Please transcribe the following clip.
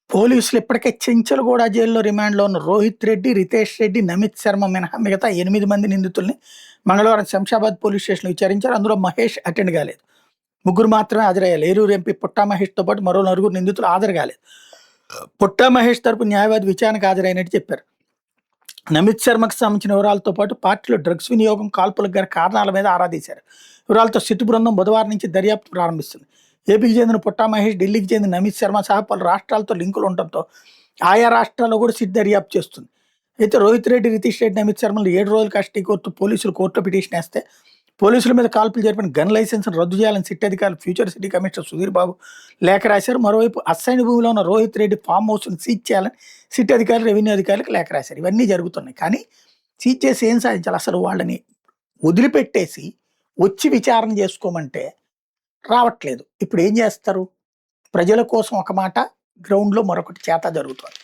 పోలీసులు ఇప్పటికే చెంచల్గూడ జైల్లో రిమాండ్‌లో ఉన్న రోహిత్ రెడ్డి, రితేష్ రెడ్డి, నమిత్ శర్మ మినహా మిగతా 8 మంది నిందితుల్ని మంగళవారం శంషాబాద్ పోలీస్ స్టేషన్‌లో విచారించారు. అందులో మహేష్ అటెండ్ కాలేదు. ముగ్గురు మాత్రమే హాజరయ్యారు. ఏలూరు ఎంపీ పుట్టా మహేష్‌తో పాటు మరో నలుగురు నిందితులు హాజరు కాలేదు. పుట్టా మహేష్ తరపు న్యాయవాది విచారణకు హాజరైనట్టు చెప్పారు. నమిత్ శర్మకు సంబంధించిన వివరాలతో పాటు పార్టీలో డ్రగ్స్ వినియోగం, కాల్పులకు గల కారణాల మీద ఆరా తీశారు. వివరాలతో సిట్ బృందం బుధవారం నుంచి దర్యాప్తు ప్రారంభిస్తుంది. ఏపీకి చెందిన పుట్టా మహేష్, ఢిల్లీకి చెందిన నమిత్ శర్మ సహా పలు రాష్ట్రాలతో లింకులు ఉండటంతో ఆయా రాష్ట్రాల్లో కూడా సిట్ దర్యాప్తు చేస్తుంది. అయితే రోహిత్ రెడ్డి, రితీష్ రెడ్డి, నమిత్ శర్మలు 7 రోజుల కస్టడీ కోర్టు పోలీసులు కోర్టులో పిటిషన్ వేస్తే పోలీసుల మీద కాల్పులు జరిపిన గన్ లైసెన్స్ రద్దు చేయాలని సిట్ అధికారులు future city commissioner Sudheer Babu లేఖ రాశారు. మరోవైపు అసైన్ భూమిలో ఉన్న రోహిత్ రెడ్డి ఫామ్ హౌస్ను సీజ్ చేయాలని సిట్ అధికారులు, రెవెన్యూ అధికారులకు లేఖ రాశారు. ఇవన్నీ జరుగుతున్నాయి. కానీ సీజ్ చేసి ఏం సాధించాలి? అసలు వాళ్ళని వదిలిపెట్టేసి వచ్చి విచారణ చేసుకోమంటే రావట్లేదు. ఇప్పుడు ఏం చేస్తారు? ప్రజల కోసం ఒక మాట, గ్రౌండ్‌లో మరొకటి చేత జరుగుతోంది.